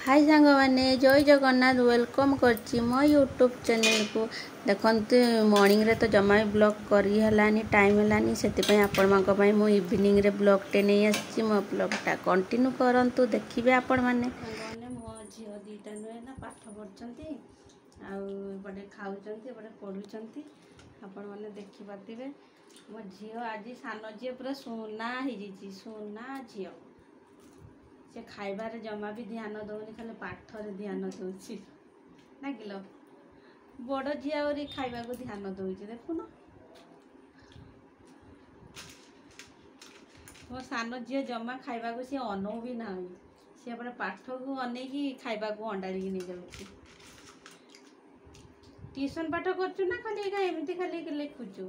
हाय सांग मैंने जय जगन्नाथ वेलकम करची मो यूट्यूब चैनल को देखते मॉर्निंग रे तो जमा भी ब्लॉग करी हलानी टाइम हलानी से आपण मानक मो इवनिंग रे ब्लॉग टे नहीं आसी मो ब्लॉगटा कंटिन्यू करंतु देखिए आपण माने मो झी दीटा नुहे ना पाठ पढ़ते आउे खाऊँचे पढ़ुंट आपण मैंने देखिपे मो झी आज सान झी पूरा सुना हो सुना झी से खाइबार जमा भी ध्यान दौनी खाली पाठर ध्यान दूसरी ना किलो बड़ झी आहरी खाइबा को ध्यान दौर देखुन मो सान झी जमा खाइबा को सी अनौ भी ना सी अपने पाठ को अनेकी खाइबा को अंडाड़ी नहीं जाऊँ ट्यूशन पाठ करचु ना खाली एमती खाली लिखुचु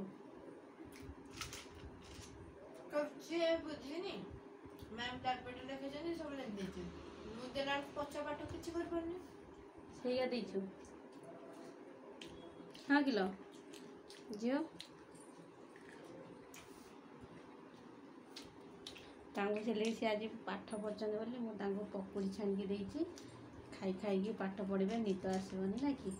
बुझिनी मैम टारपेट लिखिछन सब लिख देछु मु देला पछा पाठ किछि कर परनी सेया देछु हां किलो जियो तांगो से ले से आज पाठ पढ़छन बोली मु तांगो पकुड़ी छान के देछि खाई खाई के पाठ पढ़बे नित आसीबनी ना कि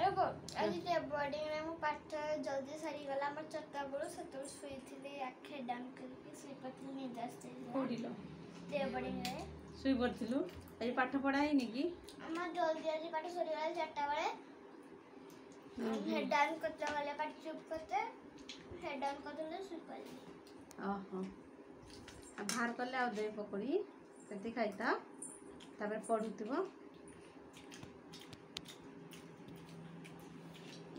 एगो आज ते बोर्डिंग रे मु पाठ जल्दी सारी गला हमर चक्का बळो सतो सुई थिले आखे डाउन करके सुई पतली नि जास्ते पढ़िलो ते बोर्डिंग रे सुई पढ़थिलु आज पाठ पढ़ाई नि कि हम जल्दी आज पाठ सरी गला 4टा बेले हेड डाउन करते वाले पाठ चुप करते हेड डाउन करते सुई पड़ी ओहो आ बाहर करले आ दे पकड़ी सेति खाइता तापर पढ़ुतिबो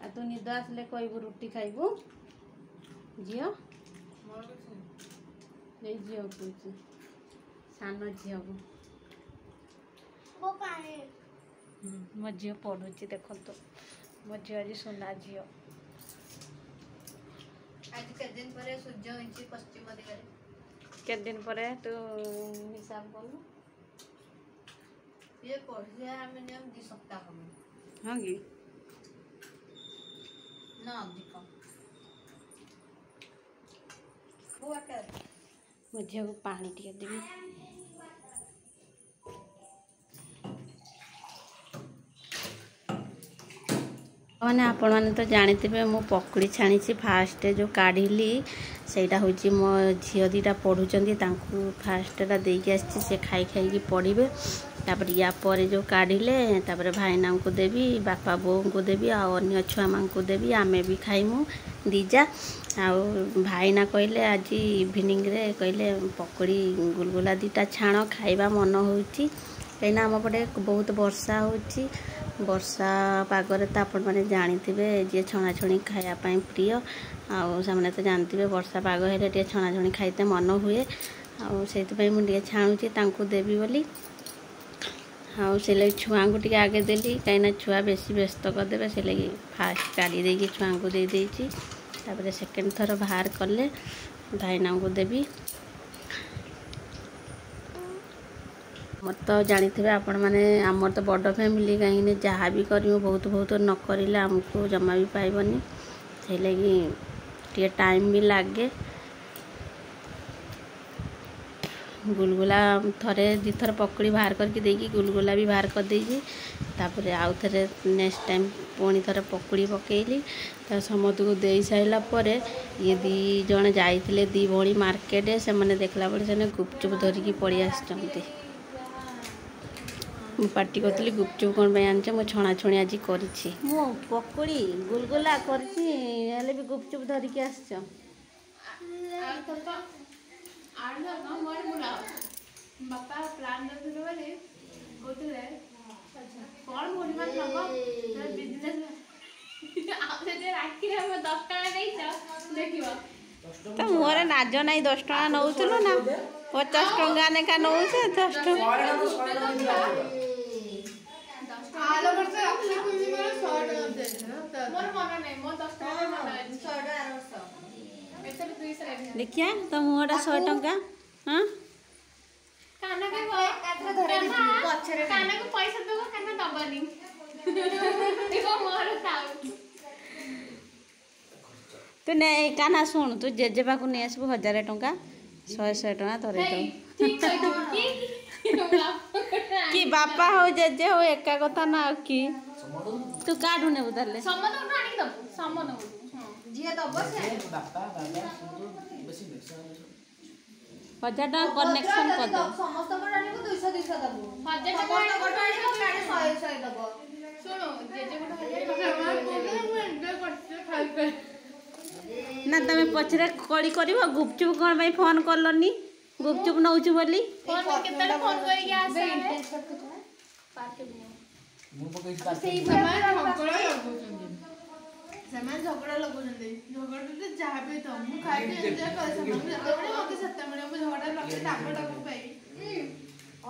आ तू निद आसले कहबू रुटी खाइबू झील झील कहूँ सान झील को मो झील पढ़ुची देखो मो झील आज सुना झील आज के दिन पर सूर्य होइची पश्चिम दिगरे के दिन पर तू हिसाब कलु ये पढ़े मिनिमम 2 सप्ताह कम हाँ कि ना अधिक हुआ कर मो झील को पानी टिके देवी मैंने आपण मैंने तो जानी मु पकड़ी छाणी फास्ट जो काढ़ी सेटा हूँ मो झील दीटा पढ़ुंट फास्टा देकी आसी खाई खाई पढ़े तापर या पर जो काढ़िले तापर भाईना को देवी बापा बोऊ को देवी अन्य छुआ मान को देवी आमे भी खाइमु दीजा आउ भाईना कहले आज इवनिंग रे कहले पकड़ी गुलगुला दीटा छाण खाइबा मन होउची कहीं आम पटे बहुत वर्षा होउची वर्षा पागरे तो आपण मैंने जानीथे जी छणाछणी खायापाई प्रिय आने तो जानते वर्षा पाग हेले टे छणाछणी खाइते मन हुए आई मुझे छाणुची तांको देवी बोली हाँ से लगे छुआ को टे आगे देली कहीं छुआ बेसी व्यस्त करदे से लगे फास्ट काढ़ी देकी छुआ को दे देती तापर सेकेंड थर बाहर कले भाईना को देवी मत तो जानी आपण मैंने आमर तो बड़ फैमिली कहीं जहाँ भी कर बहुत बहुत न करें आमको जमा भी पाइबनी से लगी टे टाइम भी लगे गुलगुला थरे दिथर पकड़ी बाहर करके देगी गुलगुला भी बाहर कर देगी तापर आउ थे नेक्स्ट टाइम पुणी थरे पकड़ी पकेली समस्त को दे सारा पर ये दी जन जाइए दी भौणी मार्केट से मैंने देखला बेले से गुपचुप धरिकी पड़ी आसचंती पार्टी करी गुपचुप कौन आनचे मो छणाछणी आज करी मो पकड़ी गुलगुला कर गुपचुप धरिकी आस बापा प्लान करथिले बोली कोथिले कोन मोडी मान लगा बिजनेस आपसे जे राखी रे हम 10 टका देइछ देखिबो तो मोरे नाज नहीं 10 टका नउचलो ना 50 टका नेका नउछे 10 टका आलो करते आपसे कोई भी मेरा 100 टका दे ना मोर मन नहीं मो 10 टका मन है 100 टका एते 200 रे देखिया तो मोरा 100 टका हां काना के काटरे धरे दी पछरे काना को पैसा देबो काना दबानी देखो मोर ताऊ तू ने काना सुन तू जेजेबा को नहीं आसबो 1000 टका 100 टका धरे दो ठीक है की बापा हो जेजे हो एका कथा ना कि तू काढू नेबु ताले ସମସ୍ତଙ୍କଠୁ ଆଣିକି ଦବୁ ସମସ୍ତଙ୍କଠୁ ଯିଏ ଦବ ସେ ବାପା ବାବା ସବୁ ବେଶୀ ବେଶୀ 1000 ଟଙ୍କା କନେକ୍ସନ କରିଦେ ସମସ୍ତଙ୍କର ଆଣିବୁ 200 ଦବୁ 1000 ଟଙ୍କା ସମସ୍ତଙ୍କର ଆଣିବୁ କାଳେ 100 ଦବ ଶୁଣୁ ଜେଜେ ଗୋଟେ 1000 ଟଙ୍କା ମୁଁ ଏନ୍ଜୟ କରୁଛି ଖାଇ ନା ତମେ ପଛରେ କଳି କରିବ ଗୁପଚୁପ କଣ ପାଇଁ ଫୋନ କଲନି ଗୁପଚୁପ ନଉଛୁ ବୋଲି ଫୋନ କେତେବେଳେ ଫୋନ କରିକି ଆସେ ମୁଁ ପକେଇଛି ସେମାନେ ଝଗଡ଼ା ଲଗାଉଛନ୍ତି ଝଗଡ଼ା ଯାହା ବି ତ ମୁଁ ଖାଇକି ଏନ୍ଜୟ କରେ ସେମାନଙ୍କୁ ଯେତେବେଳେ ମୋତେ ସେତେବେଳେ ମୁଁ ଝଗଡ଼ା ଲଗେଇ ତାକୁ ପାଇ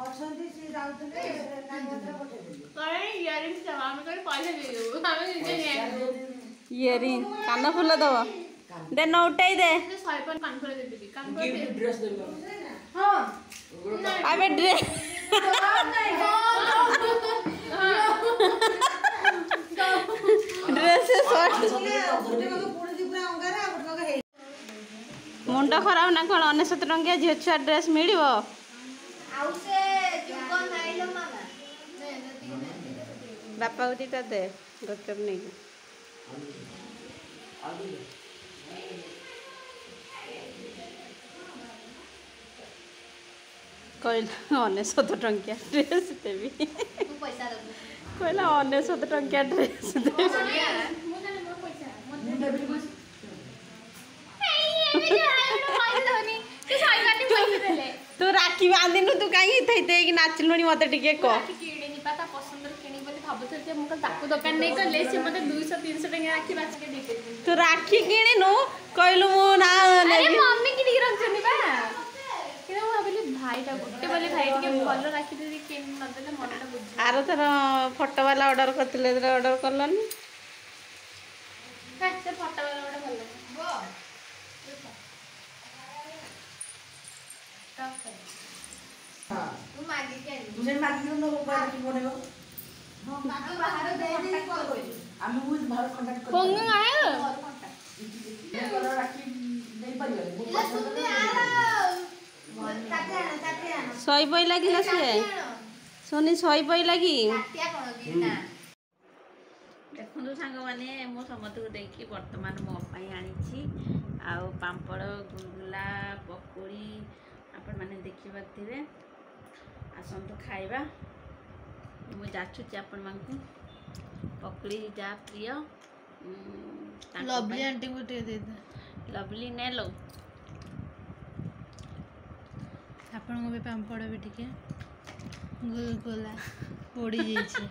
ଅଛନ୍ତି ସେ ଯାଉଥିଲେ ଇୟରିଙ୍ଗସ୍ ଦେବା ଆମେ କହିଲେ ପଇସା ଦେଇଦେବୁ ଆମେ ନିଜେ ନେଇଆସିବୁ ଇୟରିଂ କାନ ଫୁଲ ଦବ ଦେ ନ ଉଠେଇ ଦେ 100 କାନଫୁଲ ଦେବି କାନଫୁଲ ଗିଫ୍ଟ ଡ୍ରେସ୍ ଦେବି ହଁ ଆବେ ଡ୍ରେସ୍ मुंड खराब ना कौन 99 टंकिया झील छुआ ड्रेस मिल बापा को दीटा दे डॉक्टर नहीं कहला 99 टंकिया ड्रेस देवी कहला 99 टंकिया ड्रेस देवी तू राखी बांधिनु तू कहीं थे कि नाचलुनी मत टिके कह तू राखी किणिनु कहलु मु ना मम्मी कि भाईटा गोटे बोली भाई भल राखी दे नदेले मनटा बुझ आर थर फोटो वाला ऑर्डर करथिले ऑर्डर करलनी से फोटो वाला गोटे भल तू मागी के मुझे मागी नो मोबाइल की बनेबो हां मागी बाहर दे दे कॉल कर हम मुझ बाहर कांटेक्ट कर फोन आया कलर राखी नहीं परियो ले सुनते आ ताते आना सोई पई लागिला से सोनी सोई पई लागी तातिया कोन गिना देखु सांग मैंने मो समस्त को देखी वर्तमान मो पाई आनी आउ पापड़ गुलगुला पकोड़ी आपण मैंने देखी पारे आसतु खाइबा मु जाचुची आपण मानकु पकोड़ी जा प्रिय लवली आंटी को दे दे लवली ने लो आपण को भी पापड़ भी ठीक है गुलगुला पोड़ी जाइए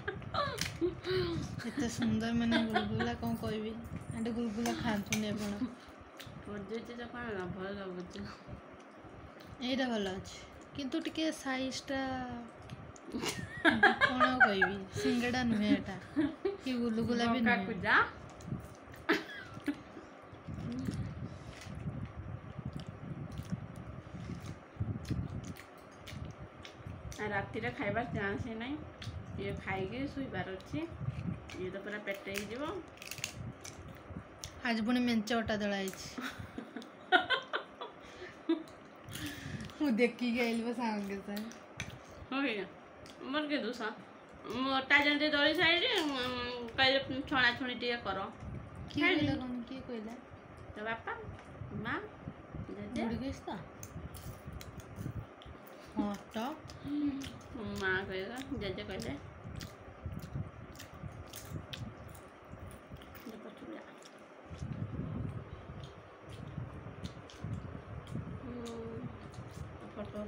एत सुंदर मैंने गुलगुला कौन कहबी आंटी गुलगुला खातुनि आपण पड़े तो कौन भल लगुच एटा भल अच्छे किंतु टिके साइजटा कौन कहबी सिंगड़ा नुहे एटा कि गुलगुला भी नुहे जा राति खाइबार चान्स ही नहीं ये खाई शुबार अच्छे ये तो पूरा पेटे आज पुणी मेंचे अटा दलाई मुझे देखी गई बस आगे सर हो गया मोर के दूसरा मोटा जंदे दली साइड कहले छणा छुणी टिके करो की कहला कोन की कहला तो बापा मां दे बुढ़ गई ता हां तो मां कहला जेजे कहले फोटो